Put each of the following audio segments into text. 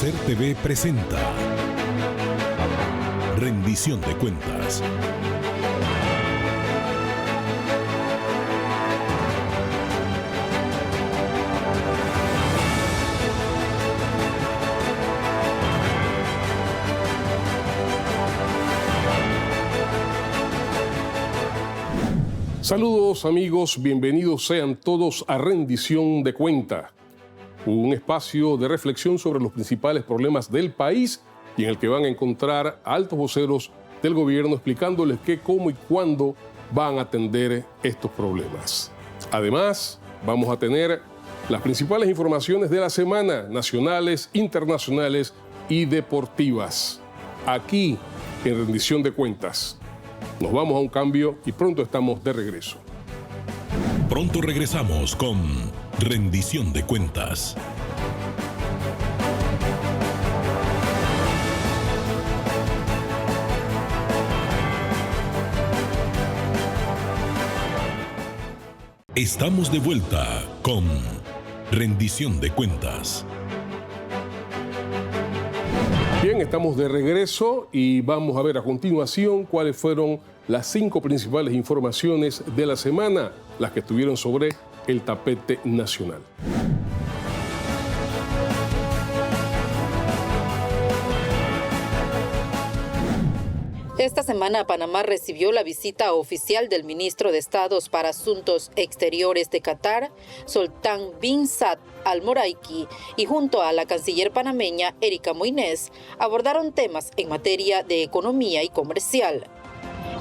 Amanecer TV presenta Rendición de Cuentas. Saludos amigos, bienvenidos sean todos a Rendición de Cuentas, un espacio de reflexión sobre los principales problemas del país y en el que van a encontrar a altos voceros del gobierno explicándoles qué, cómo y cuándo van a atender estos problemas. Además, vamos a tener las principales informaciones de la semana, nacionales, internacionales y deportivas, aquí en Rendición de Cuentas. Nos vamos a un cambio y pronto estamos de regreso. Pronto regresamos con Rendición de Cuentas. Estamos de vuelta con Rendición de Cuentas. Bien, estamos de regreso y vamos a ver a continuación cuáles fueron las 5 principales informaciones de la semana, las que estuvieron sobre el tapete nacional. Esta semana Panamá recibió la visita oficial del ministro de Estados para Asuntos Exteriores de Qatar, Sultan bin Saad Al Moraiki, y junto a la canciller panameña Erika Moines abordaron temas en materia de economía y comercial.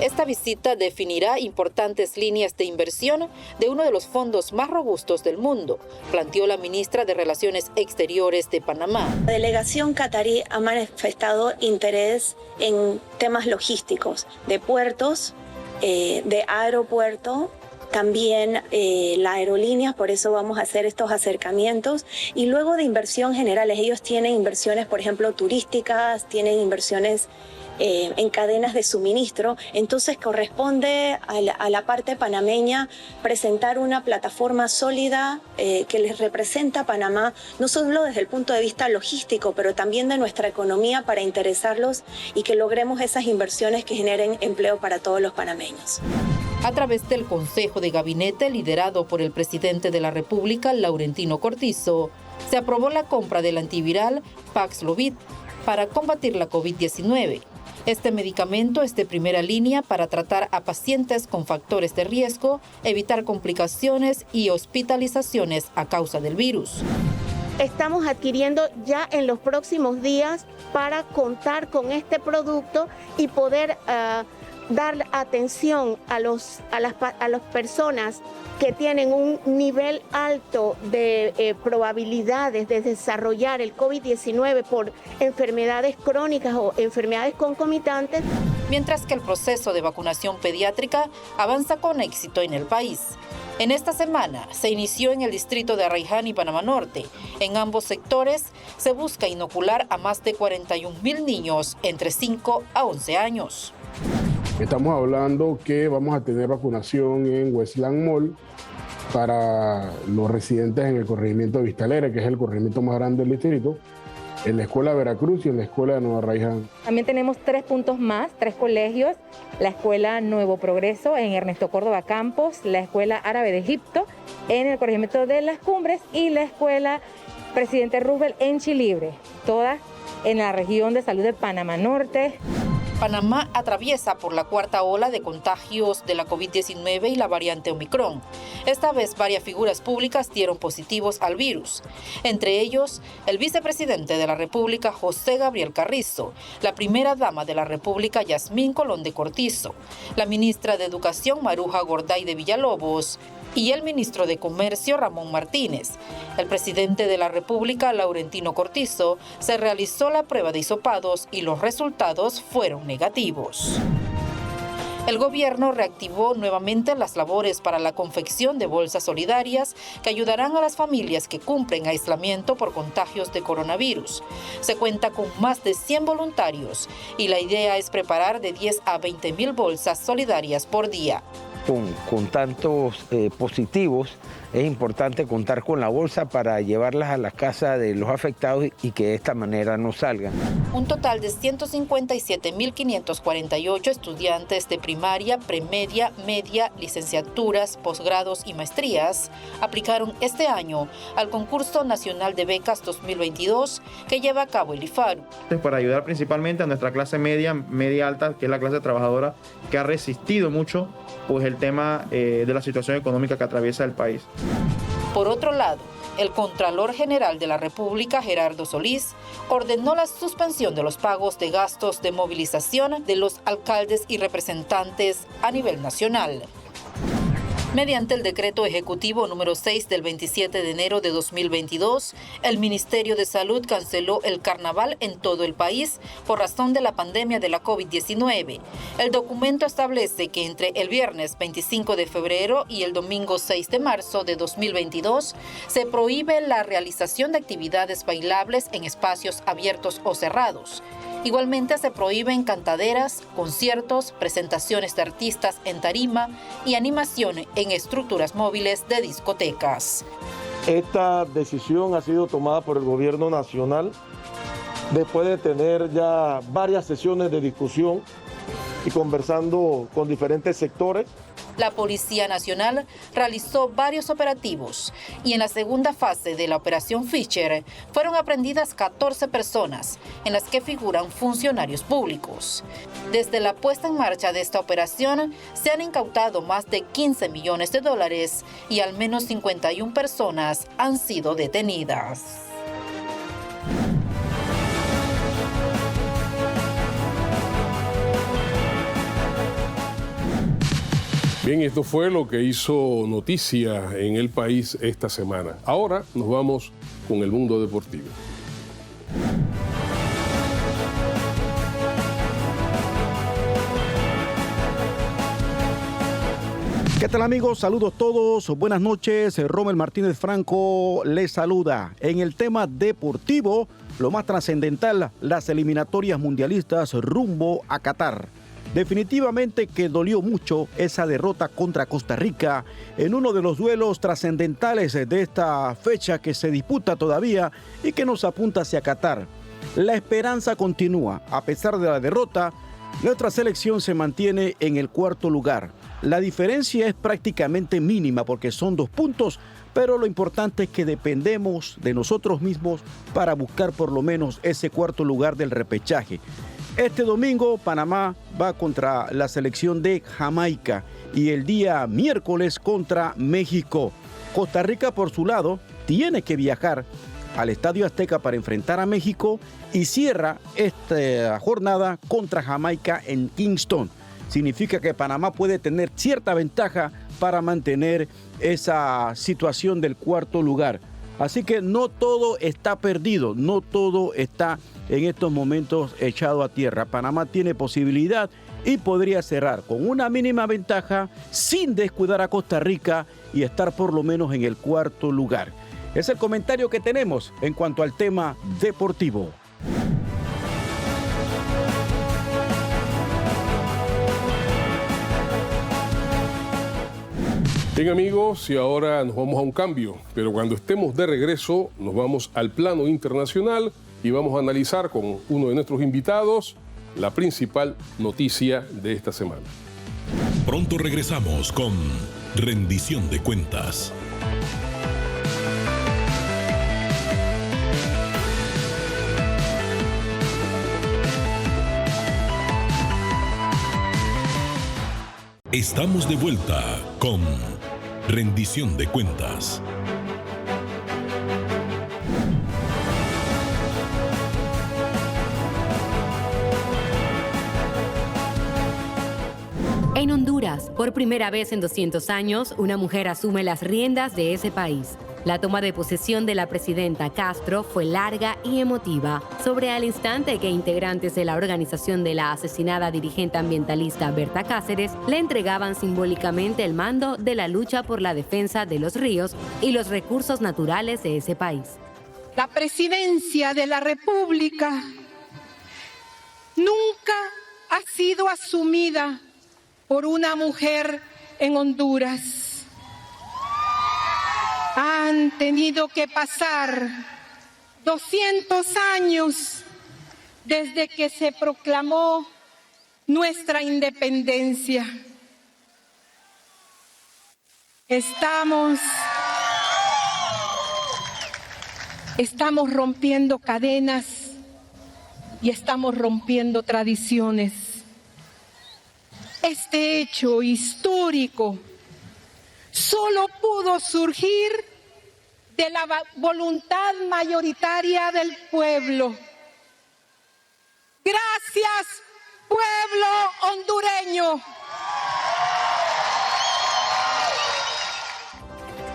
Esta visita definirá importantes líneas de inversión de uno de los fondos más robustos del mundo, planteó la ministra de Relaciones Exteriores de Panamá. La delegación catarí ha manifestado interés en temas logísticos, de puertos, de aeropuerto, también la aerolínea, por eso vamos a hacer estos acercamientos, y luego de inversión generales. Ellos tienen inversiones, por ejemplo, turísticas, tienen inversiones en cadenas de suministro. Entonces corresponde a la parte panameña presentar una plataforma sólida que les representa a Panamá, no solo desde el punto de vista logístico, pero también de nuestra economía, para interesarlos y que logremos esas inversiones que generen empleo para todos los panameños. A través del Consejo de Gabinete, liderado por el presidente de la República, Laurentino Cortizo, se aprobó la compra del antiviral Paxlovid para combatir la COVID-19. Este medicamento es de primera línea para tratar a pacientes con factores de riesgo, evitar complicaciones y hospitalizaciones a causa del virus. Estamos adquiriendo ya en los próximos días para contar con este producto y poder dar atención a las personas que tienen un nivel alto de probabilidades de desarrollar el COVID-19 por enfermedades crónicas o enfermedades concomitantes. Mientras que el proceso de vacunación pediátrica avanza con éxito en el país. En esta semana se inició en el distrito de Arraiján y Panamá Norte. En ambos sectores se busca inocular a más de 41,000 niños entre 5 a 11 años. Estamos hablando que vamos a tener vacunación en Westland Mall para los residentes en el corregimiento de Vista Alegre, que es el corregimiento más grande del distrito, en la Escuela Veracruz y en la Escuela de Nueva Arraiján. También tenemos 3 puntos más, 3 colegios, la Escuela Nuevo Progreso en Ernesto Córdoba Campos, la Escuela Árabe de Egipto en el corregimiento de Las Cumbres y la Escuela Presidente Roosevelt en Chilibre, todas en la región de salud de Panamá Norte. Panamá atraviesa por la 4ª ola de contagios de la COVID-19 y la variante Omicron. Esta vez varias figuras públicas dieron positivos al virus. Entre ellos, el vicepresidente de la República, José Gabriel Carrizo, la primera dama de la República, Yasmín Colón de Cortizo, la ministra de Educación, Maruja Gorday de Villalobos, y el ministro de Comercio, Ramón Martínez. El presidente de la República, Laurentino Cortizo, se realizó la prueba de hisopados y los resultados fueron negativos. El gobierno reactivó nuevamente las labores para la confección de bolsas solidarias que ayudarán a las familias que cumplen aislamiento por contagios de coronavirus. Se cuenta con más de 100 voluntarios y la idea es preparar de 10 a 20,000 bolsas solidarias por día. Con tantos positivos es importante contar con la bolsa para llevarlas a las casas de los afectados y que de esta manera no salgan. Un total de 157.548 estudiantes de primaria, premedia, media, licenciaturas, posgrados y maestrías aplicaron este año al Concurso Nacional de Becas 2022 que lleva a cabo el IFARU. Para ayudar principalmente a nuestra clase media, media alta, que es la clase trabajadora, que ha resistido mucho pues, el tema de la situación económica que atraviesa el país. Por otro lado, el Contralor General de la República, Gerardo Solís, ordenó la suspensión de los pagos de gastos de movilización de los alcaldes y representantes a nivel nacional. Mediante el decreto ejecutivo número 6 del 27 de enero de 2022, el Ministerio de Salud canceló el carnaval en todo el país por razón de la pandemia de la COVID-19. El documento establece que entre el viernes 25 de febrero y el domingo 6 de marzo de 2022 se prohíbe la realización de actividades bailables en espacios abiertos o cerrados. Igualmente se prohíben cantaderas, conciertos, presentaciones de artistas en tarima y animación en estructuras móviles de discotecas. Esta decisión ha sido tomada por el gobierno nacional después de tener ya varias sesiones de discusión y conversando con diferentes sectores. La Policía Nacional realizó varios operativos y en la segunda fase de la Operación Fischer fueron aprehendidas 14 personas, en las que figuran funcionarios públicos. Desde la puesta en marcha de esta operación se han incautado más de 15 millones de dólares y al menos 51 personas han sido detenidas. Bien, esto fue lo que hizo noticia en el país esta semana. Ahora nos vamos con el mundo deportivo. ¿Qué tal, amigos? Saludos todos, buenas noches. Rommel Martínez Franco les saluda. En el tema deportivo, lo más trascendental, las eliminatorias mundialistas rumbo a Qatar. Definitivamente que dolió mucho esa derrota contra Costa Rica en uno de los duelos trascendentales de esta fecha que se disputa todavía y que nos apunta hacia Qatar. La esperanza continúa. A pesar de la derrota, nuestra selección se mantiene en el cuarto lugar. La diferencia es prácticamente mínima porque son 2 puntos, pero lo importante es que dependemos de nosotros mismos para buscar por lo menos ese cuarto lugar del repechaje. Este domingo Panamá va contra la selección de Jamaica y el día miércoles contra México. Costa Rica, por su lado, tiene que viajar al Estadio Azteca para enfrentar a México y cierra esta jornada contra Jamaica en Kingston. Significa que Panamá puede tener cierta ventaja para mantener esa situación del cuarto lugar. Así que no todo está perdido, no todo está en estos momentos echado a tierra. Panamá tiene posibilidad y podría cerrar con una mínima ventaja sin descuidar a Costa Rica y estar por lo menos en el cuarto lugar. Es el comentario que tenemos en cuanto al tema deportivo. Bien, amigos, y ahora nos vamos a un cambio, pero cuando estemos de regreso nos vamos al plano internacional y vamos a analizar con uno de nuestros invitados la principal noticia de esta semana. Pronto regresamos con Rendición de Cuentas. Estamos de vuelta con Rendición de Cuentas. En Honduras, por primera vez en 200 años, una mujer asume las riendas de ese país. La toma de posesión de la presidenta Castro fue larga y emotiva, sobre al instante que integrantes de la organización de la asesinada dirigente ambientalista Berta Cáceres le entregaban simbólicamente el mando de la lucha por la defensa de los ríos y los recursos naturales de ese país. La presidencia de la República nunca ha sido asumida por una mujer en Honduras. Han tenido que pasar 200 años desde que se proclamó nuestra independencia. Estamos rompiendo cadenas y estamos rompiendo tradiciones. Este hecho histórico solo pudo surgir de la voluntad mayoritaria del pueblo. Gracias, pueblo hondureño.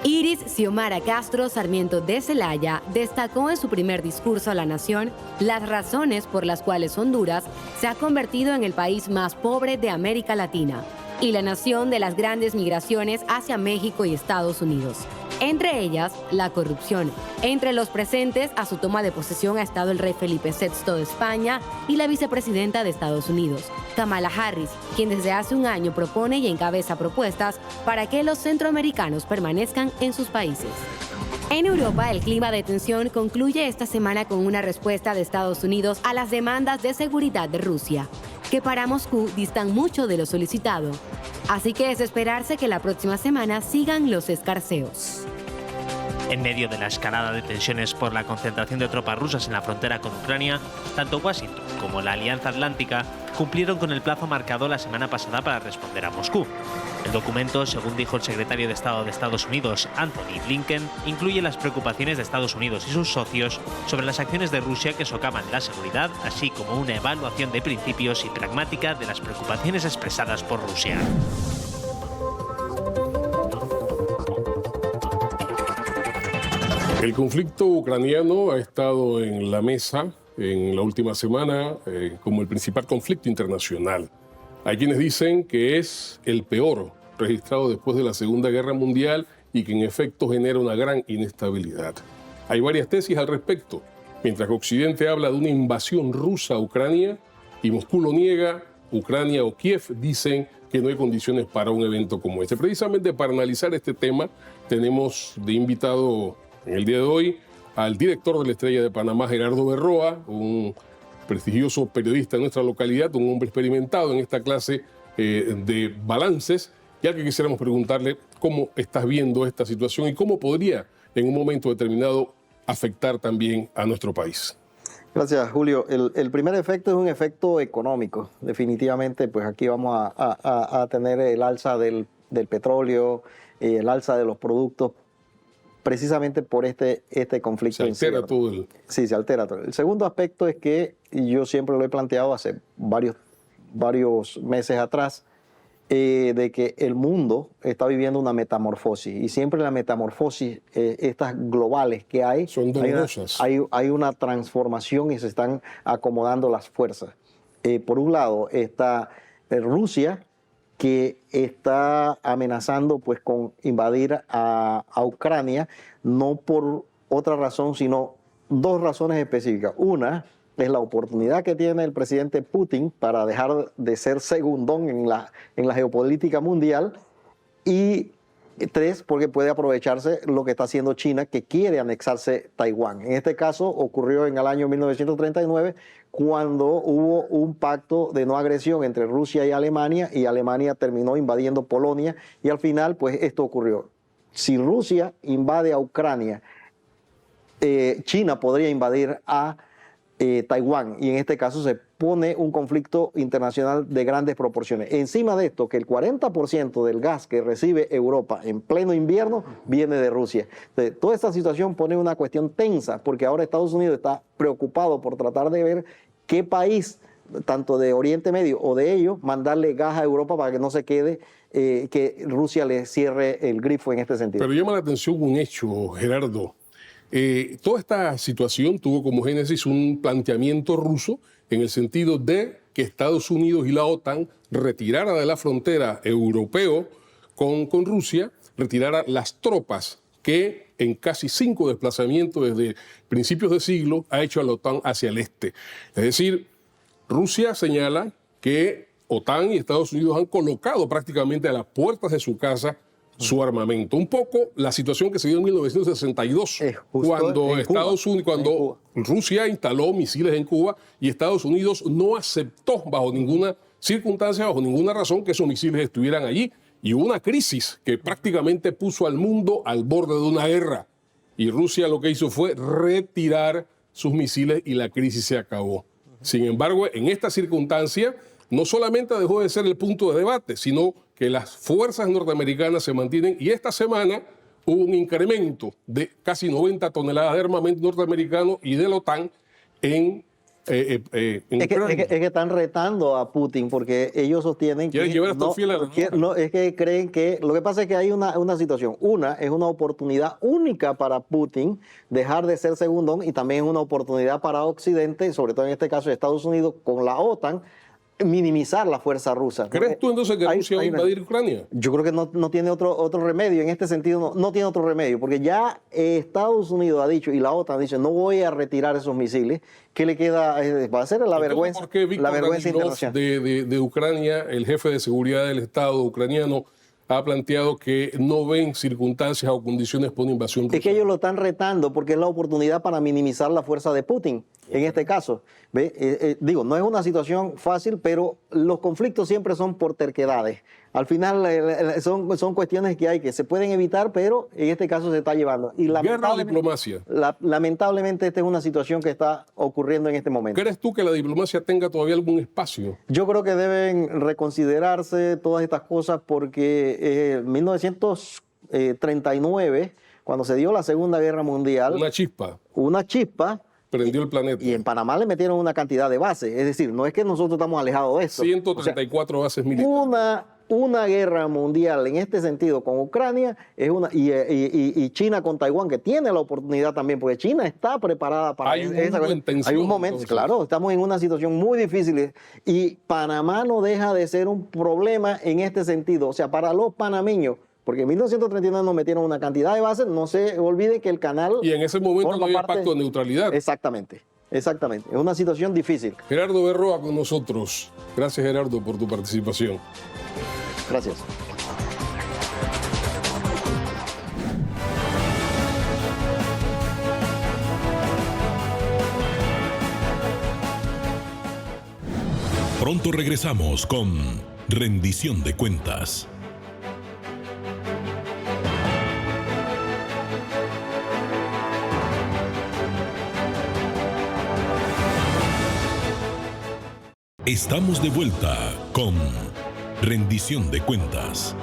Iris Xiomara Castro Sarmiento de Celaya destacó en su primer discurso a la nación las razones por las cuales Honduras se ha convertido en el país más pobre de América Latina y la nación de las grandes migraciones hacia México y Estados Unidos. Entre ellas, la corrupción. Entre los presentes a su toma de posesión ha estado el rey Felipe VI de España y la vicepresidenta de Estados Unidos, Kamala Harris, quien desde hace un año propone y encabeza propuestas para que los centroamericanos permanezcan en sus países. En Europa, el clima de tensión concluye esta semana con una respuesta de Estados Unidos a las demandas de seguridad de Rusia, que para Moscú distan mucho de lo solicitado. Así que es esperarse que la próxima semana sigan los escarceos. En medio de la escalada de tensiones por la concentración de tropas rusas en la frontera con Ucrania, tanto Washington como la Alianza Atlántica cumplieron con el plazo marcado la semana pasada para responder a Moscú. El documento, según dijo el secretario de Estado de Estados Unidos, Anthony Blinken, incluye las preocupaciones de Estados Unidos y sus socios sobre las acciones de Rusia que socavan la seguridad, así como una evaluación de principios y pragmática de las preocupaciones expresadas por Rusia. El conflicto ucraniano ha estado en la mesa en la última semana como el principal conflicto internacional. Hay quienes dicen que es el peor registrado después de la Segunda Guerra Mundial y que en efecto genera una gran inestabilidad. Hay varias tesis al respecto. Mientras que Occidente habla de una invasión rusa a Ucrania y Moscú lo niega, Ucrania o Kiev dicen que no hay condiciones para un evento como este. Precisamente para analizar este tema tenemos de invitado en el día de hoy al director de La Estrella de Panamá, Gerardo Berroa, un prestigioso periodista de nuestra localidad, un hombre experimentado en esta clase de balances, y al que quisiéramos preguntarle cómo estás viendo esta situación y cómo podría en un momento determinado afectar también a nuestro país. Gracias, Julio. El primer efecto es un efecto económico. Definitivamente, pues aquí vamos a tener el alza del petróleo, el alza de los productos, precisamente por este conflicto. Se altera todo el... Sí, se altera todo. El segundo aspecto es que, y yo siempre lo he planteado hace varios meses atrás, de que el mundo está viviendo una metamorfosis, y siempre la metamorfosis, estas globales que hay, son dolorosas. Hay una transformación y se están acomodando las fuerzas. Por un lado está Rusia, que está amenazando pues con invadir a Ucrania, no por otra razón, sino dos razones específicas. Una es la oportunidad que tiene el presidente Putin para dejar de ser segundón en la geopolítica mundial, y tres, porque puede aprovecharse lo que está haciendo China, que quiere anexarse Taiwán. En este caso ocurrió en el año 1939, cuando hubo un pacto de no agresión entre Rusia y Alemania terminó invadiendo Polonia, y al final pues esto ocurrió. Si Rusia invade a Ucrania, China podría invadir a Taiwán, y en este caso se pone un conflicto internacional de grandes proporciones. Encima de esto, que el 40% del gas que recibe Europa en pleno invierno viene de Rusia. Entonces, toda esta situación pone una cuestión tensa, porque ahora Estados Unidos está preocupado por tratar de ver qué país, tanto de Oriente Medio o de ellos, mandarle gas a Europa para que no se quede, que Rusia le cierre el grifo en este sentido. Pero llama la atención un hecho, Gerardo. Toda esta situación tuvo como génesis un planteamiento ruso en el sentido de que Estados Unidos y la OTAN retirara de la frontera europeo con Rusia, retirara las tropas que en casi 5 desplazamientos desde principios de siglo ha hecho a la OTAN hacia el este. Es decir, Rusia señala que OTAN y Estados Unidos han colocado prácticamente a las puertas de su casa su armamento. Un poco la situación que se dio en 1962, cuando Rusia instaló misiles en Cuba y Estados Unidos no aceptó bajo ninguna circunstancia, bajo ninguna razón, que esos misiles estuvieran allí. Y hubo una crisis que prácticamente puso al mundo al borde de una guerra. Y Rusia lo que hizo fue retirar sus misiles y la crisis se acabó. Sin embargo, en esta circunstancia, no solamente dejó de ser el punto de debate, sino que las fuerzas norteamericanas se mantienen. Y esta semana hubo un incremento de casi 90 toneladas de armamento norteamericano y de la OTAN en Ucrania. Es que están retando a Putin porque ellos sostienen que es que creen que lo que pasa es que hay una situación. Una es una oportunidad única para Putin dejar de ser segundón y también es una oportunidad para Occidente, sobre todo en este caso de Estados Unidos con la OTAN, minimizar la fuerza rusa. ¿Crees tú entonces que Rusia va a invadir Ucrania? Yo creo que no tiene otro remedio. En este sentido no tiene otro remedio, porque ya Estados Unidos ha dicho y la OTAN ha dicho no voy a retirar esos misiles. ¿Qué le queda? Va a ser la vergüenza, ¿por qué la vergüenza internacional de Ucrania, el jefe de seguridad del Estado ucraniano, ha planteado que no ven circunstancias o condiciones por una invasión rusa? Es que ellos lo están retando porque es la oportunidad para minimizar la fuerza de Putin. En este caso, digo, no es una situación fácil, pero los conflictos siempre son por terquedades. Al final son cuestiones que se pueden evitar, pero en este caso se está llevando. Y guerra o diplomacia. Lamentablemente esta es una situación que está ocurriendo en este momento. ¿Crees tú que la diplomacia tenga todavía algún espacio? Yo creo que deben reconsiderarse todas estas cosas porque en 1939, cuando se dio la Segunda Guerra Mundial... Una chispa prendió el planeta. Y en Panamá le metieron una cantidad de bases. Es decir, no es que nosotros estamos alejados de esto. 134 bases militares. Una guerra mundial en este sentido con Ucrania es y China con Taiwán, que tiene la oportunidad también, porque China está preparada para esa cosa. Hay un momento, entonces. Claro, estamos en una situación muy difícil y Panamá no deja de ser un problema en este sentido. O sea, para los panameños, porque en 1939 nos metieron una cantidad de bases, no se olvide que el canal... Y en ese momento no había pacto de neutralidad. Exactamente, es una situación difícil. Gerardo Berroa con nosotros. Gracias, Gerardo, por tu participación. Gracias. Pronto regresamos con Rendición de Cuentas. Estamos de vuelta con Rendición de Cuentas.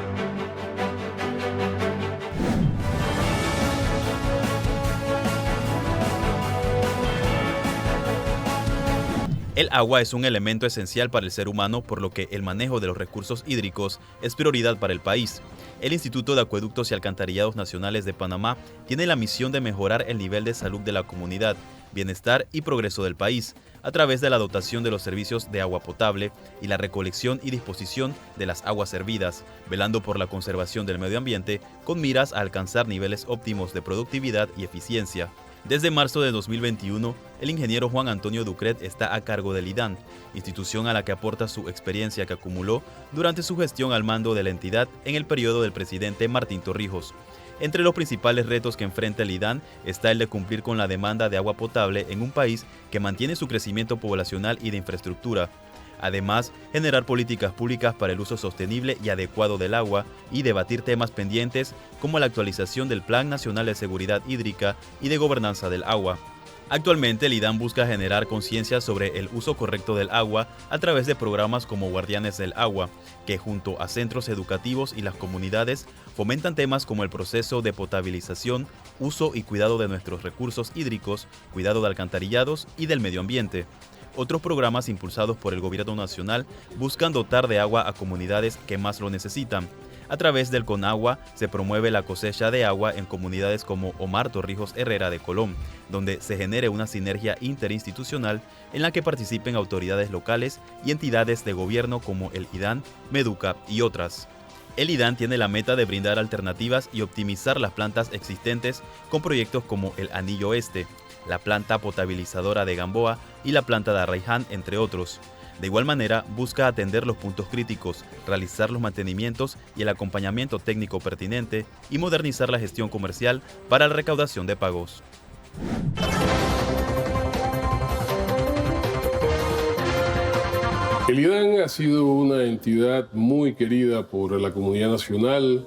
El agua es un elemento esencial para el ser humano, por lo que el manejo de los recursos hídricos es prioridad para el país. El Instituto de Acueductos y Alcantarillados Nacionales de Panamá tiene la misión de mejorar el nivel de salud de la comunidad, bienestar y progreso del país, a través de la dotación de los servicios de agua potable y la recolección y disposición de las aguas servidas, velando por la conservación del medio ambiente con miras a alcanzar niveles óptimos de productividad y eficiencia. Desde marzo de 2021, el ingeniero Juan Antonio Ducret está a cargo del IDAN, institución a la que aporta su experiencia que acumuló durante su gestión al mando de la entidad en el periodo del presidente Martín Torrijos. Entre los principales retos que enfrenta el IDAN está el de cumplir con la demanda de agua potable en un país que mantiene su crecimiento poblacional y de infraestructura. Además, generar políticas públicas para el uso sostenible y adecuado del agua y debatir temas pendientes como la actualización del Plan Nacional de Seguridad Hídrica y de Gobernanza del Agua. Actualmente, el IDAN busca generar conciencia sobre el uso correcto del agua a través de programas como Guardianes del Agua, que junto a centros educativos y las comunidades fomentan temas como el proceso de potabilización, uso y cuidado de nuestros recursos hídricos, cuidado de alcantarillados y del medio ambiente. Otros programas impulsados por el Gobierno Nacional buscan dotar de agua a comunidades que más lo necesitan. A través del Conagua se promueve la cosecha de agua en comunidades como Omar Torrijos Herrera de Colón, donde se genere una sinergia interinstitucional en la que participen autoridades locales y entidades de gobierno como el IDAN, Meduca y otras. El IDAN tiene la meta de brindar alternativas y optimizar las plantas existentes con proyectos como el Anillo Este, la planta potabilizadora de Gamboa y la planta de Arraiján, entre otros. De igual manera, busca atender los puntos críticos, realizar los mantenimientos y el acompañamiento técnico pertinente y modernizar la gestión comercial para la recaudación de pagos. El IDAN ha sido una entidad muy querida por la comunidad nacional,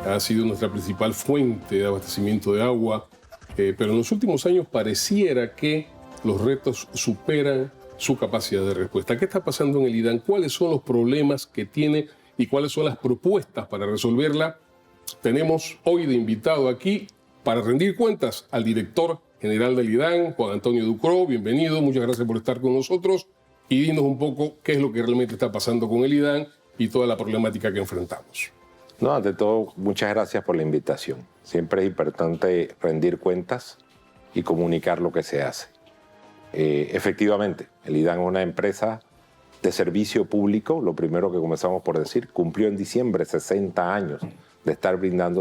ha sido nuestra principal fuente de abastecimiento de agua, pero en los últimos años pareciera que los retos superan su capacidad de respuesta. ¿Qué está pasando en el IDAN? ¿Cuáles son los problemas que tiene y cuáles son las propuestas para resolverla? Tenemos hoy de invitado aquí para rendir cuentas al director general del IDAN, Juan Antonio Ducró. Bienvenido, muchas gracias por estar con nosotros y dinos un poco qué es lo que realmente está pasando con el IDAN y toda la problemática que enfrentamos. No, ante todo, muchas gracias por la invitación. Siempre es importante rendir cuentas y comunicar lo que se hace. Efectivamente, el IDAN es una empresa de servicio público, lo primero que comenzamos por decir, cumplió en diciembre 60 años de estar brindando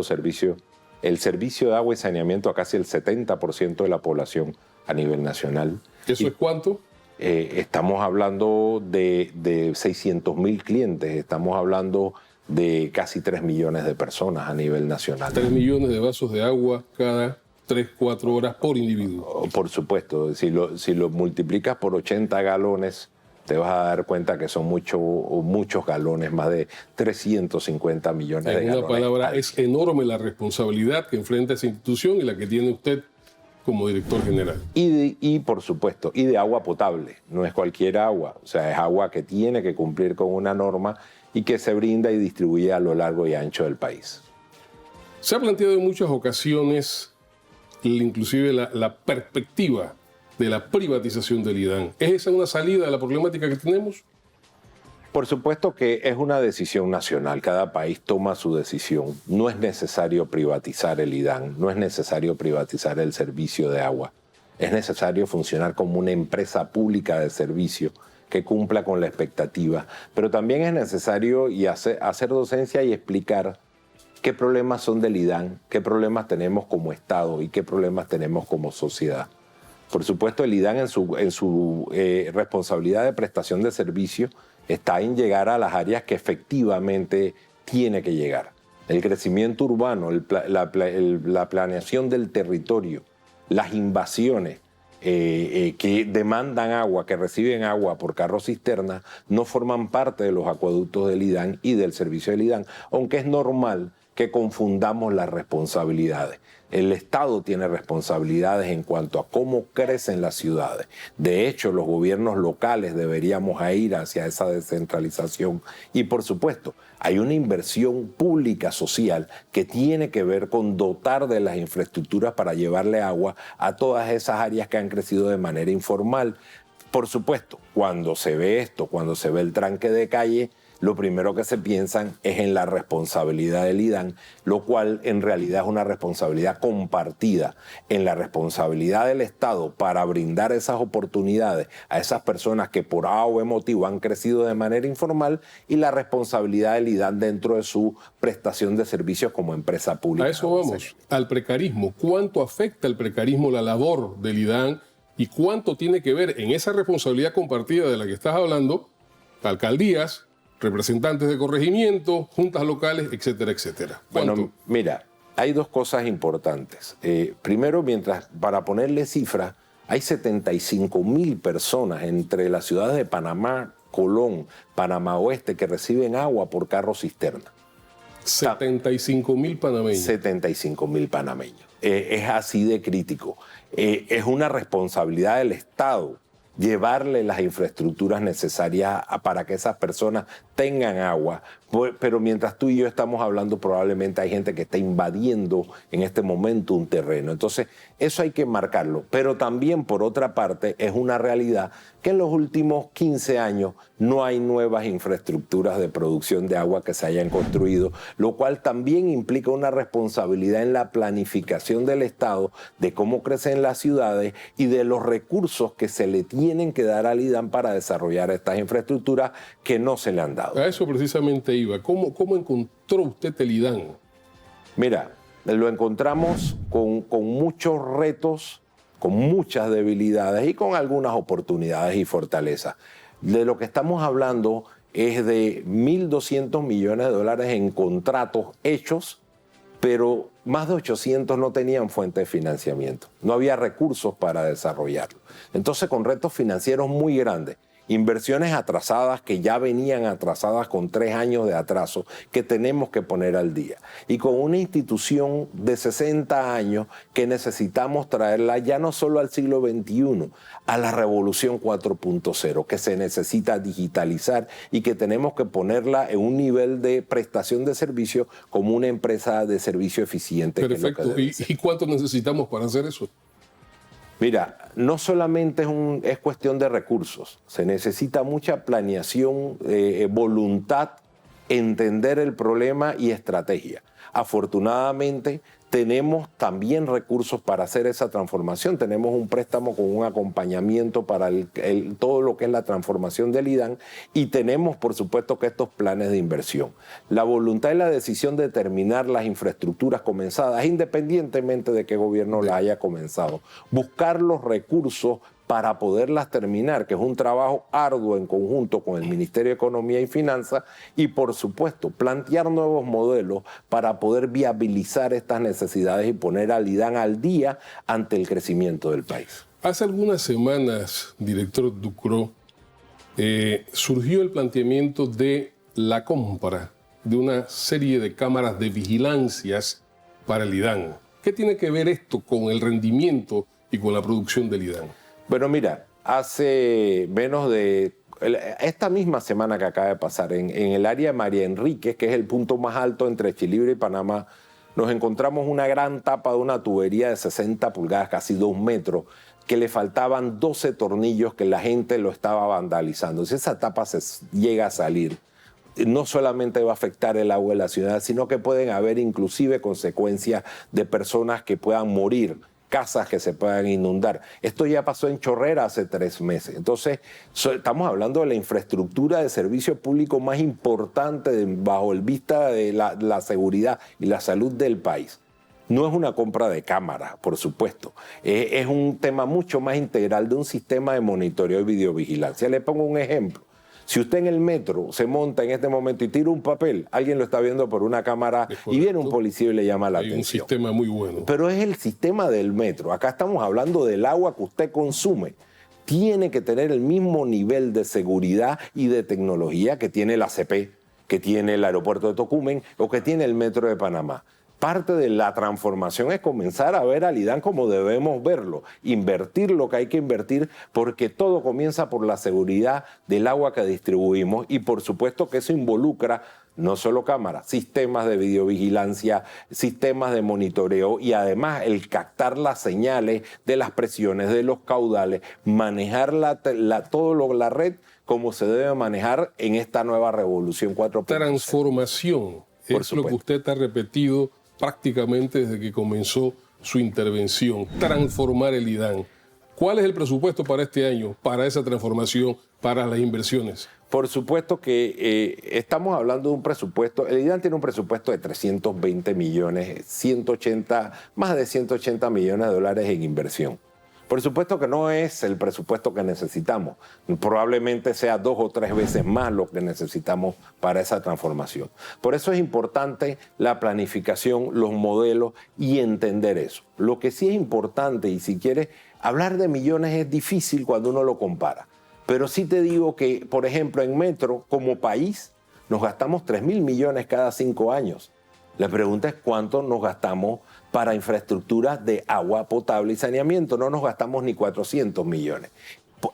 el servicio de agua y saneamiento a casi el 70% de la población a nivel nacional. ¿Eso es cuánto? Estamos hablando de 600.000 clientes, estamos hablando de casi 3 millones de personas a nivel nacional. 3 millones de vasos de agua cada 3-4 horas por individuo. Por supuesto, si lo multiplicas por 80 galones, te vas a dar cuenta que son muchos galones, más de 350 millones de galones. En una palabra, es enorme la responsabilidad que enfrenta esa institución y la que tiene usted como director general. Y por supuesto, y de agua potable, no es cualquier agua, o sea, es agua que tiene que cumplir con una norma y que se brinda y distribuye a lo largo y ancho del país. Se ha planteado en muchas ocasiones inclusive la perspectiva de la privatización del IDAN. ¿Es esa una salida a la problemática que tenemos? Por supuesto que es una decisión nacional, cada país toma su decisión. No es necesario privatizar el IDAN, no es necesario privatizar el servicio de agua. Es necesario funcionar como una empresa pública de servicio que cumpla con la expectativa. Pero también es necesario hacer docencia y explicar qué problemas son del IDAN, qué problemas tenemos como Estado y qué problemas tenemos como sociedad. Por supuesto, el IDAN en su responsabilidad de prestación de servicio está en llegar a las áreas que efectivamente tiene que llegar. El crecimiento urbano, la planeación del territorio, las invasiones que demandan agua, que reciben agua por carros cisternas, no forman parte de los acueductos del IDAN y del servicio del IDAN, aunque es normal que confundamos las responsabilidades. El Estado tiene responsabilidades en cuanto a cómo crecen las ciudades. De hecho, los gobiernos locales deberíamos ir hacia esa descentralización. Y por supuesto, hay una inversión pública social que tiene que ver con dotar de las infraestructuras para llevarle agua a todas esas áreas que han crecido de manera informal. Por supuesto, cuando se ve esto, cuando se ve el tranque de calle, lo primero que se piensan es en la responsabilidad del IDAN, lo cual en realidad es una responsabilidad compartida, en la responsabilidad del Estado para brindar esas oportunidades a esas personas que por A o B motivo han crecido de manera informal y la responsabilidad del IDAN dentro de su prestación de servicios como empresa pública. A eso vamos, al precarismo. ¿Cuánto afecta el precarismo la labor del IDAN y cuánto tiene que ver en esa responsabilidad compartida de la que estás hablando, alcaldías, representantes de corregimiento, juntas locales, etcétera, etcétera? ¿Cuánto? Bueno, mira, hay dos cosas importantes. Primero, para ponerle cifras, hay 75.000 personas entre las ciudades de Panamá, Colón, Panamá Oeste que reciben agua por carro cisterna. 75.000 panameños. 75.000 panameños. Es así de crítico. Es una responsabilidad del Estado llevarle las infraestructuras necesarias para que esas personas tengan agua. Pero mientras tú y yo estamos hablando, probablemente hay gente que está invadiendo en este momento un terreno. Entonces, eso hay que marcarlo. Pero también, por otra parte, es una realidad que en los últimos 15 años no hay nuevas infraestructuras de producción de agua que se hayan construido, lo cual también implica una responsabilidad en la planificación del Estado de cómo crecen las ciudades y de los recursos que se le tienen que dar al IDAN para desarrollar estas infraestructuras que no se le han dado. A eso precisamente iba. ¿Cómo encontró usted el IDAN? Mira, lo encontramos con muchos retos, con muchas debilidades y con algunas oportunidades y fortalezas. De lo que estamos hablando es de 1.200 millones de dólares en contratos hechos, pero más de 800 no tenían fuente de financiamiento. No había recursos para desarrollarlo. Entonces, con retos financieros muy grandes, inversiones atrasadas que ya venían atrasadas con 3 años de atraso que tenemos que poner al día. Y con una institución de 60 años que necesitamos traerla ya no solo al siglo XXI, a la revolución 4.0, que se necesita digitalizar y que tenemos que ponerla en un nivel de prestación de servicio como una empresa de servicio eficiente. Perfecto. ¿Y cuánto necesitamos para hacer eso? Mira, no solamente es cuestión de recursos, se necesita mucha planeación, voluntad, entender el problema y estrategia. Afortunadamente, tenemos también recursos para hacer esa transformación. Tenemos un préstamo con un acompañamiento para todo lo que es la transformación del IDAN y tenemos, por supuesto, que estos planes de inversión. La voluntad y la decisión de terminar las infraestructuras comenzadas, independientemente de qué gobierno las haya comenzado. Buscar los recursos para poderlas terminar, que es un trabajo arduo en conjunto con el Ministerio de Economía y Finanzas y, por supuesto, plantear nuevos modelos para poder viabilizar estas necesidades y poner al IDAN al día ante el crecimiento del país. Hace algunas semanas, director Ducrot, surgió el planteamiento de la compra de una serie de cámaras de vigilancias para el IDAN. ¿Qué tiene que ver esto con el rendimiento y con la producción del IDAN? Bueno, mira, hace menos de esta misma semana que acaba de pasar, en el área de María Enríquez, que es el punto más alto entre Chilibre y Panamá, nos encontramos una gran tapa de una tubería de 60 pulgadas, casi 2 metros, que le faltaban 12 tornillos que la gente lo estaba vandalizando. Si esa tapa se llega a salir, no solamente va a afectar el agua de la ciudad, sino que pueden haber inclusive consecuencias de personas que puedan morir, casas que se puedan inundar. Esto ya pasó en Chorrera hace 3 meses. Entonces, estamos hablando de la infraestructura de servicio público más importante bajo el vista de la seguridad y la salud del país. No es una compra de cámaras, por supuesto. Es un tema mucho más integral de un sistema de monitoreo y videovigilancia. Le pongo un ejemplo. Si usted en el metro se monta en este momento y tira un papel, alguien lo está viendo por una cámara y viene un policía y le llama la atención. Hay un sistema muy bueno. Pero es el sistema del metro. Acá estamos hablando del agua que usted consume. Tiene que tener el mismo nivel de seguridad y de tecnología que tiene la ACP, que tiene el aeropuerto de Tocumen o que tiene el metro de Panamá. Parte de la transformación es comenzar a ver al IDAN como debemos verlo, invertir lo que hay que invertir, porque todo comienza por la seguridad del agua que distribuimos y por supuesto que eso involucra no solo cámaras, sistemas de videovigilancia, sistemas de monitoreo y además el captar las señales de las presiones, de los caudales, manejar la red como se debe manejar en esta nueva revolución 4.0. Transformación es lo que usted ha repetido prácticamente desde que comenzó su intervención, transformar el IDAN. ¿Cuál es el presupuesto para este año, para esa transformación, para las inversiones? Por supuesto que estamos hablando de un presupuesto, el IDAN tiene un presupuesto de 320 millones, más de 180 millones de dólares en inversión. Por supuesto que no es el presupuesto que necesitamos. Probablemente sea 2 o 3 veces más lo que necesitamos para esa transformación. Por eso es importante la planificación, los modelos y entender eso. Lo que sí es importante, y si quieres, hablar de millones es difícil cuando uno lo compara. Pero sí te digo que, por ejemplo, en Metro, como país, nos gastamos 3.000 millones cada 5 años. La pregunta es cuánto nos gastamos para infraestructuras de agua potable y saneamiento. No nos gastamos ni 400 millones.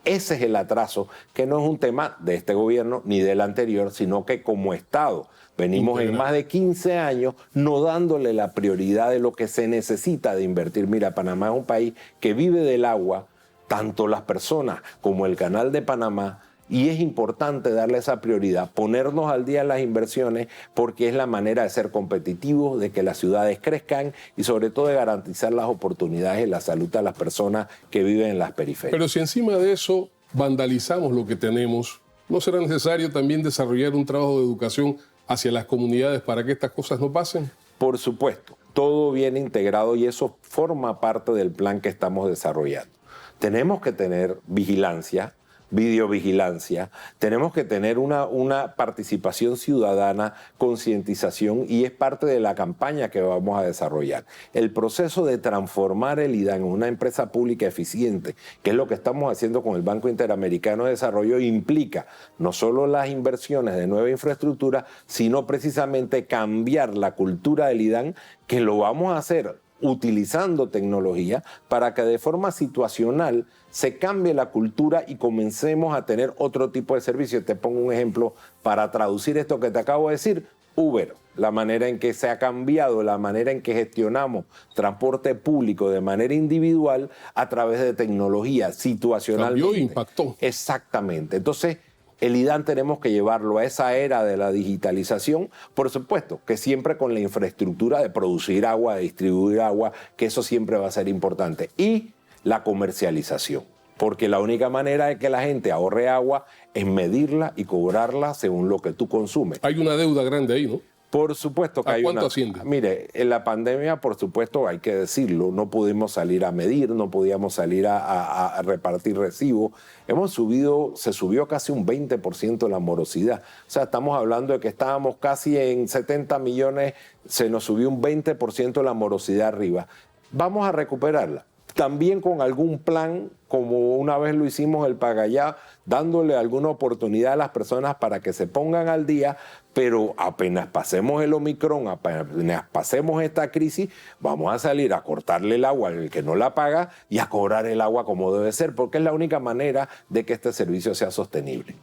Ese es el atraso, que no es un tema de este gobierno ni del anterior, sino que como Estado venimos en más de 15 años no dándole la prioridad de lo que se necesita de invertir. Mira, Panamá es un país que vive del agua, tanto las personas como el Canal de Panamá, y es importante darle esa prioridad, ponernos al día en las inversiones, porque es la manera de ser competitivos, de que las ciudades crezcan y sobre todo de garantizar las oportunidades y la salud a las personas que viven en las periferias. Pero si encima de eso vandalizamos lo que tenemos, ¿no será necesario también desarrollar un trabajo de educación hacia las comunidades para que estas cosas no pasen? Por supuesto, todo viene integrado y eso forma parte del plan que estamos desarrollando. Tenemos que tener vigilancia, videovigilancia, tenemos que tener una participación ciudadana, concientización, y es parte de la campaña que vamos a desarrollar. El proceso de transformar el IDAN en una empresa pública eficiente, que es lo que estamos haciendo con el Banco Interamericano de Desarrollo, implica no solo las inversiones de nueva infraestructura, sino precisamente cambiar la cultura del IDAN, que lo vamos a hacer utilizando tecnología para que de forma situacional se cambie la cultura y comencemos a tener otro tipo de servicios. Te pongo un ejemplo para traducir esto que te acabo de decir. Uber, la manera en que se ha cambiado, la manera en que gestionamos transporte público de manera individual a través de tecnología situacionalmente. Cambió e impactó. Exactamente. Entonces, el IDAN tenemos que llevarlo a esa era de la digitalización, por supuesto, que siempre con la infraestructura de producir agua, de distribuir agua, que eso siempre va a ser importante. Y la comercialización, porque la única manera de que la gente ahorre agua es medirla y cobrarla según lo que tú consumes. Hay una deuda grande ahí, ¿no? Por supuesto que hay una... ¿Cuánto asciende? Mire, en la pandemia, por supuesto, hay que decirlo, no pudimos salir a medir, no podíamos salir a repartir recibos. Se subió casi un 20% la morosidad. O sea, estamos hablando de que estábamos casi en 70 millones, se nos subió un 20% la morosidad arriba. Vamos a recuperarla. También con algún plan, como una vez lo hicimos el Pagayá, dándole alguna oportunidad a las personas para que se pongan al día, pero apenas pasemos el Omicron, apenas pasemos esta crisis, vamos a salir a cortarle el agua al que no la paga y a cobrar el agua como debe ser, porque es la única manera de que este servicio sea sostenible.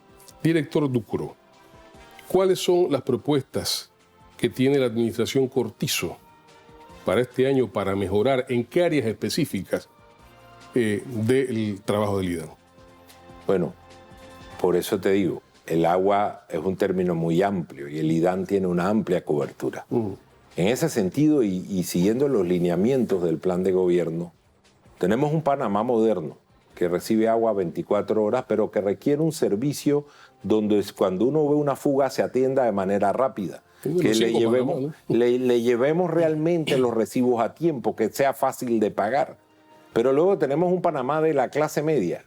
Director Ducro, ¿cuáles son las propuestas que tiene la administración Cortizo para este año para mejorar en qué áreas específicas del trabajo del IDAN? Bueno, por eso te digo, el agua es un término muy amplio y el IDAN tiene una amplia cobertura. En ese sentido, y siguiendo los lineamientos del plan de gobierno, tenemos un Panamá moderno que recibe agua 24 horas, pero que requiere un servicio donde cuando uno ve una fuga se atienda de manera rápida. Que le llevemos realmente los recibos a tiempo, que sea fácil de pagar. Pero luego tenemos un Panamá de la clase media,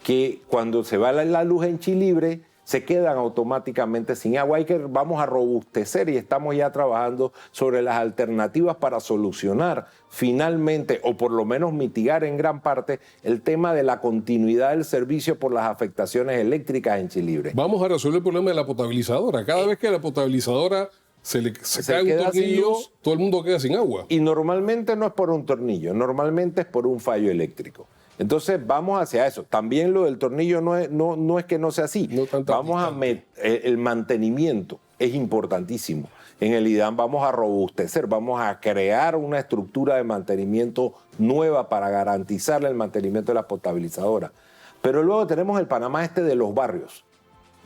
que cuando se va la luz en Chilibre, se quedan automáticamente sin agua. Vamos a robustecer y estamos ya trabajando sobre las alternativas para solucionar finalmente, o por lo menos mitigar en gran parte, el tema de la continuidad del servicio por las afectaciones eléctricas en Chilibre. Vamos a resolver el problema de la potabilizadora. Cada vez que la potabilizadora se cae un tornillo, todo el mundo queda sin agua. Y normalmente no es por un tornillo, normalmente es por un fallo eléctrico. Entonces vamos hacia eso. También lo del tornillo no es que no sea así. El mantenimiento es importantísimo. En el IDAN vamos a robustecer, vamos a crear una estructura de mantenimiento nueva para garantizarle el mantenimiento de la potabilizadora. Pero luego tenemos el Panamá de los barrios,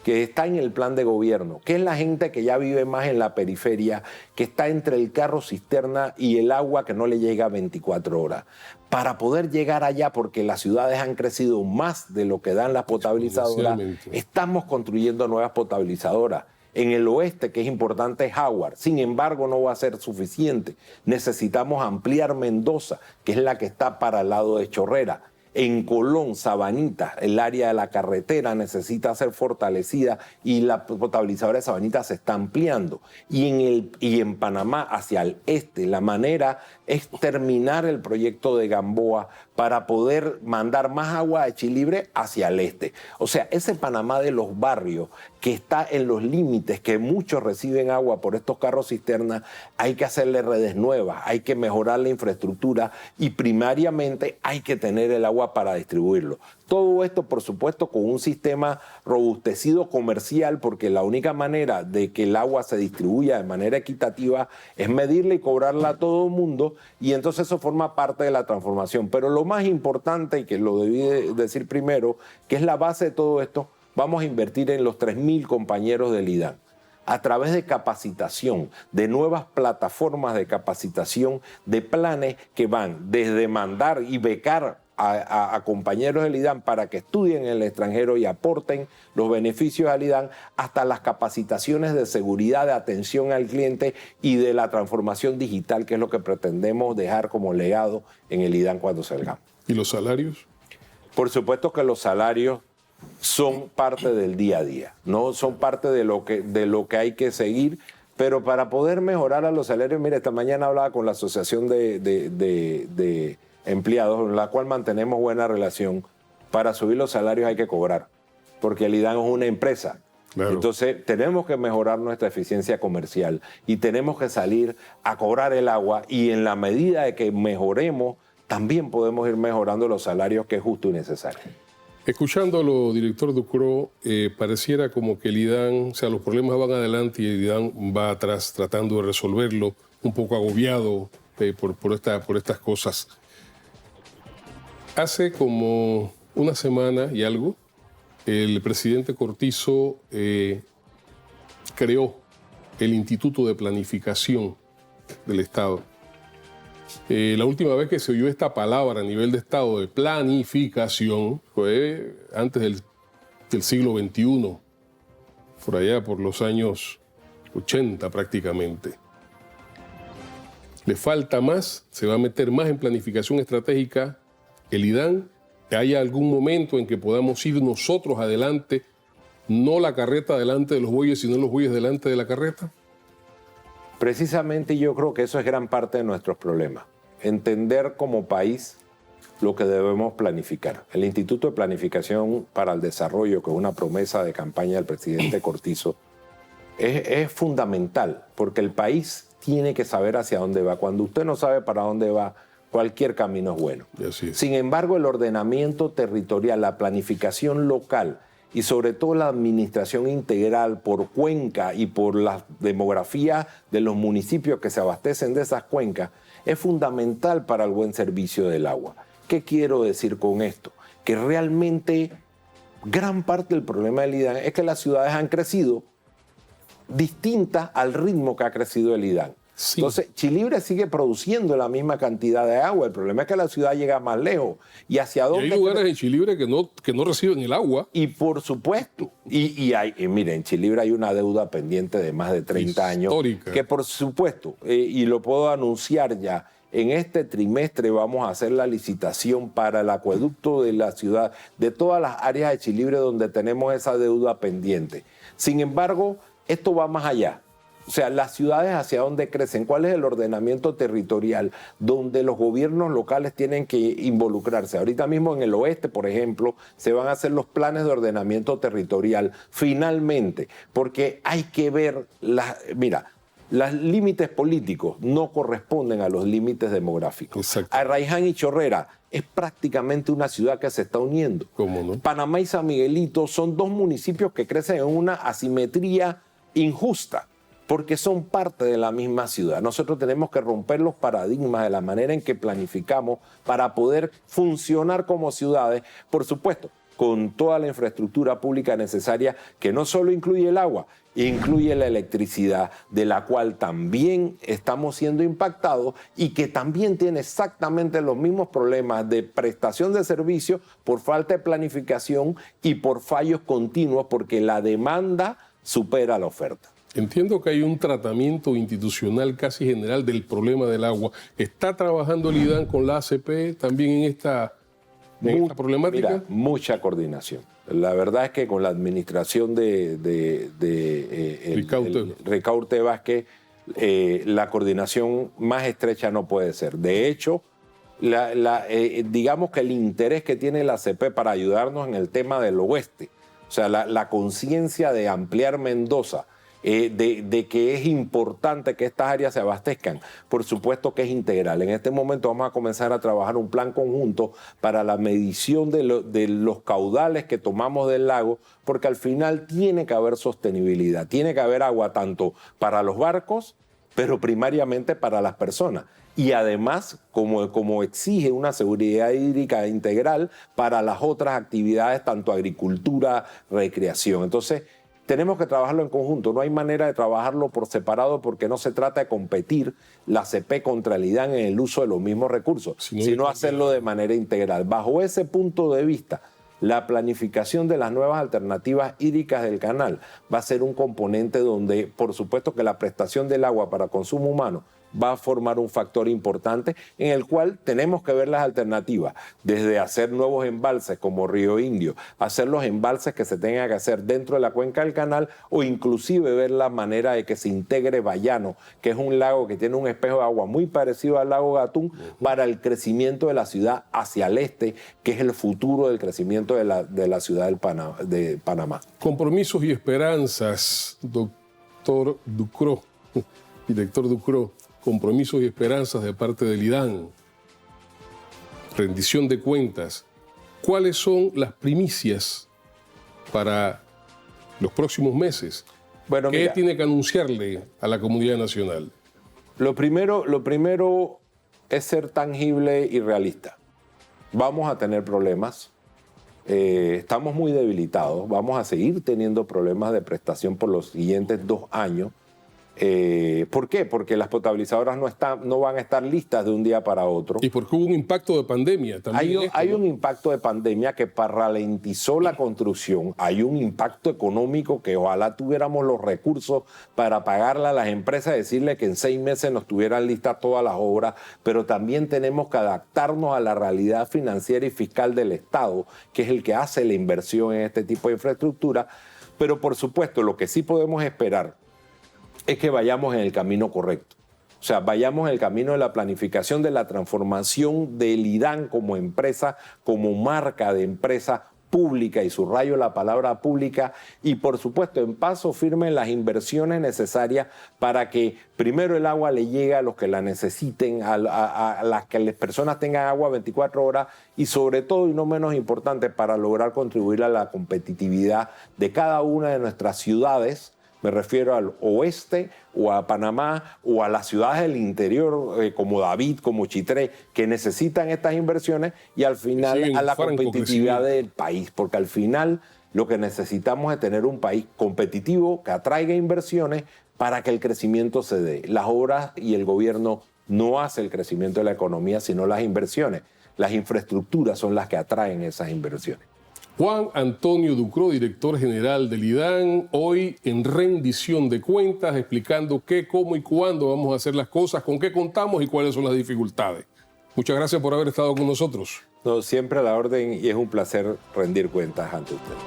que está en el plan de gobierno, que es la gente que ya vive más en la periferia, que está entre el carro cisterna y el agua que no le llega 24 horas. Para poder llegar allá, porque las ciudades han crecido más de lo que dan las potabilizadoras, estamos construyendo nuevas potabilizadoras. En el oeste, que es importante, es Howard. Sin embargo, no va a ser suficiente. Necesitamos ampliar Mendoza, que es la que está para el lado de Chorrera. En Colón, Sabanita, el área de la carretera necesita ser fortalecida y la potabilizadora de Sabanita se está ampliando. Y en Panamá, hacia el este, la manera es terminar el proyecto de Gamboa para poder mandar más agua de Chilibre hacia el este. O sea, ese Panamá de los barrios que está en los límites, que muchos reciben agua por estos carros cisternas, hay que hacerle redes nuevas, hay que mejorar la infraestructura y primariamente hay que tener el agua para distribuirlo. Todo esto, por supuesto, con un sistema robustecido comercial, porque la única manera de que el agua se distribuya de manera equitativa es medirla y cobrarla a todo el mundo, y entonces eso forma parte de la transformación. Pero lo más importante, y que lo debí decir primero, que es la base de todo esto, vamos a invertir en los 3.000 compañeros del IDAN a través de capacitación, de nuevas plataformas de capacitación, de planes que van desde mandar y becar a compañeros del IDAN para que estudien en el extranjero y aporten los beneficios al IDAN, hasta las capacitaciones de seguridad, de atención al cliente y de la transformación digital, que es lo que pretendemos dejar como legado en el IDAN cuando salgamos. ¿Y los salarios? Por supuesto que los salarios son parte del día a día, ¿no? Son parte de lo que hay que seguir, pero para poder mejorar a los salarios, mire, esta mañana hablaba con la Asociación de Empleados, en la cual mantenemos buena relación. Para subir los salarios hay que cobrar, porque el IDAN es una empresa. Claro. Entonces tenemos que mejorar nuestra eficiencia comercial y tenemos que salir a cobrar el agua, y en la medida de que mejoremos, también podemos ir mejorando los salarios, que es justo y necesario. Escuchándolo, director Ducrot, pareciera como que el IDAN, o sea, los problemas van adelante y el IDAN va atrás tratando de resolverlo, un poco agobiado por estas cosas. Hace como una semana y algo, el presidente Cortizo creó el Instituto de Planificación del Estado. La última vez que se oyó esta palabra a nivel de Estado de planificación fue antes del siglo XXI, por allá por los años 80 prácticamente. Le falta más, se va a meter más en planificación estratégica el IDAN, que haya algún momento en que podamos ir nosotros adelante, no la carreta delante de los bueyes, sino los bueyes delante de la carreta. Precisamente yo creo que eso es gran parte de nuestros problemas. Entender como país lo que debemos planificar. El Instituto de Planificación para el Desarrollo, que es una promesa de campaña del presidente Cortizo, es fundamental, porque el país tiene que saber hacia dónde va. Cuando usted no sabe para dónde va, cualquier camino es bueno. Sin embargo, el ordenamiento territorial, la planificación local y sobre todo la administración integral por cuenca y por la demografía de los municipios que se abastecen de esas cuencas, es fundamental para el buen servicio del agua. ¿Qué quiero decir con esto? Que realmente gran parte del problema del IDAN es que las ciudades han crecido distintas al ritmo que ha crecido el IDAN. Sí. Entonces, Chilibre sigue produciendo la misma cantidad de agua. El problema es que la ciudad llega más lejos. ¿Y hacia dónde? Y hay lugares en Chilibre que no reciben el agua. Y por supuesto. Y miren, en Chilibre hay una deuda pendiente de más de 30 años. Histórica. Que por supuesto, y lo puedo anunciar ya, en este trimestre vamos a hacer la licitación para el acueducto de la ciudad, de todas las áreas de Chilibre donde tenemos esa deuda pendiente. Sin embargo, esto va más allá. O sea, las ciudades hacia dónde crecen, cuál es el ordenamiento territorial donde los gobiernos locales tienen que involucrarse. Ahorita mismo en el oeste, por ejemplo, se van a hacer los planes de ordenamiento territorial finalmente, porque hay que ver, los límites políticos no corresponden a los límites demográficos. Exacto. Arraiján y Chorrera es prácticamente una ciudad que se está uniendo. ¿Cómo no? Panamá y San Miguelito son dos municipios que crecen en una asimetría injusta, porque son parte de la misma ciudad. Nosotros tenemos que romper los paradigmas de la manera en que planificamos para poder funcionar como ciudades, por supuesto, con toda la infraestructura pública necesaria, que no solo incluye el agua, incluye la electricidad, de la cual también estamos siendo impactados y que también tiene exactamente los mismos problemas de prestación de servicios por falta de planificación y por fallos continuos, porque la demanda supera la oferta. Entiendo que hay un tratamiento institucional casi general del problema del agua. ¿Está trabajando el IDAN con la ACP también en esta problemática? Mira, mucha coordinación. La verdad es que con la administración de Ricaurte Vázquez, la coordinación más estrecha no puede ser. De hecho, digamos que el interés que tiene la ACP para ayudarnos en el tema del oeste, o sea, la conciencia de ampliar Mendoza, de que es importante que estas áreas se abastezcan, por supuesto que es integral. En este momento vamos a comenzar a trabajar un plan conjunto para la medición de los caudales que tomamos del lago, porque al final tiene que haber sostenibilidad, tiene que haber agua tanto para los barcos, pero primariamente para las personas. Y además, como exige una seguridad hídrica integral para las otras actividades, tanto agricultura, recreación. Entonces, tenemos que trabajarlo en conjunto. No hay manera de trabajarlo por separado, porque no se trata de competir la ACP contra el IDAN en el uso de los mismos recursos, sino hacerlo de manera integral. Bajo ese punto de vista, la planificación de las nuevas alternativas hídricas del canal va a ser un componente donde, por supuesto, que la prestación del agua para consumo humano va a formar un factor importante en el cual tenemos que ver las alternativas, desde hacer nuevos embalses como Río Indio, hacer los embalses que se tengan que hacer dentro de la cuenca del canal, o inclusive ver la manera de que se integre Bayano, que es un lago que tiene un espejo de agua muy parecido al lago Gatún, para el crecimiento de la ciudad hacia el este, que es el futuro del crecimiento de la ciudad de Panamá. Compromisos y esperanzas, doctor Ducró, director Ducró, compromisos y esperanzas de parte del IDAN, rendición de cuentas. ¿Cuáles son las primicias para los próximos meses? Bueno, ¿Qué tiene que anunciarle a la comunidad nacional? Lo primero es ser tangible y realista. Vamos a tener problemas. Estamos muy debilitados. Vamos a seguir teniendo problemas de prestación por los siguientes 2 años. ¿Por qué? Porque las potabilizadoras no van a estar listas de un día para otro. Y porque hubo un impacto de pandemia también. Hay un impacto de pandemia que ralentizó la construcción. Hay un impacto económico que ojalá tuviéramos los recursos para pagarle a las empresas, decirle que en 6 meses nos tuvieran listas todas las obras, pero también tenemos que adaptarnos a la realidad financiera y fiscal del Estado, que es el que hace la inversión en este tipo de infraestructura. Pero por supuesto, lo que sí podemos esperar es que vayamos en el camino correcto. O sea, vayamos en el camino de la planificación, de la transformación del IDAN como empresa, como marca de empresa pública, y subrayo la palabra pública, y por supuesto en paso firme en las inversiones necesarias para que primero el agua le llegue a los que la necesiten, a las que las personas tengan agua 24 horas, y sobre todo, y no menos importante, para lograr contribuir a la competitividad de cada una de nuestras ciudades. Me refiero al oeste o a Panamá o a las ciudades del interior como David, como Chitré, que necesitan estas inversiones, y al final a la competitividad del país, porque al final lo que necesitamos es tener un país competitivo que atraiga inversiones para que el crecimiento se dé. Las obras y el gobierno no hace el crecimiento de la economía, sino las inversiones. Las infraestructuras son las que atraen esas inversiones. Juan Antonio Ducró, director general del IDAN, hoy en rendición de cuentas, explicando qué, cómo y cuándo vamos a hacer las cosas, con qué contamos y cuáles son las dificultades. Muchas gracias por haber estado con nosotros. No, siempre a la orden, y es un placer rendir cuentas ante ustedes.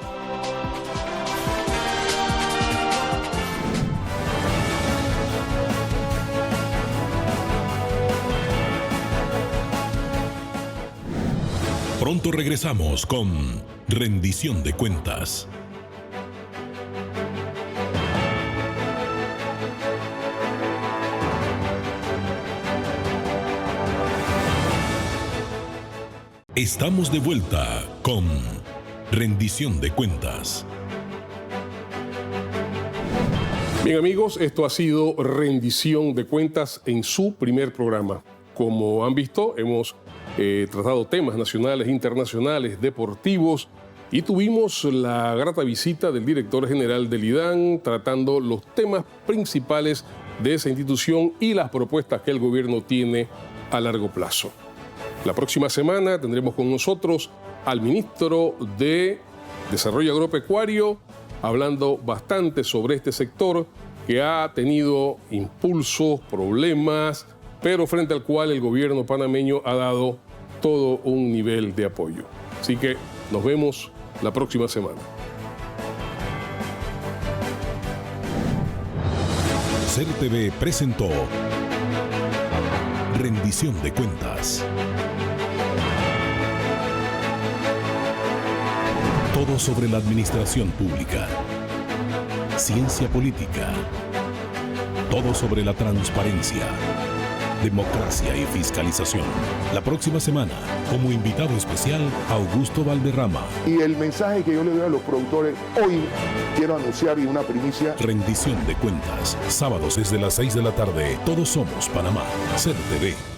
Pronto regresamos con Rendición de Cuentas. Estamos de vuelta con Rendición de Cuentas. Bien, amigos, esto ha sido Rendición de Cuentas en su primer programa. Como han visto, hemos tratado temas nacionales, internacionales, deportivos, y tuvimos la grata visita del director general del IDAN tratando los temas principales de esa institución y las propuestas que el gobierno tiene a largo plazo. La próxima semana tendremos con nosotros al ministro de Desarrollo Agropecuario, hablando bastante sobre este sector que ha tenido impulsos, problemas, pero frente al cual el gobierno panameño ha dado todo un nivel de apoyo. Así que nos vemos la próxima semana. CERTV presentó Rendición de Cuentas. Todo sobre la administración pública, ciencia política, todo sobre la transparencia, democracia y fiscalización. La próxima semana, como invitado especial, Augusto Valderrama. Y el mensaje que yo le doy a los productores, hoy quiero anunciar y una primicia. Rendición de Cuentas, sábados desde las 6 de la tarde. Todos somos Panamá. CERTV.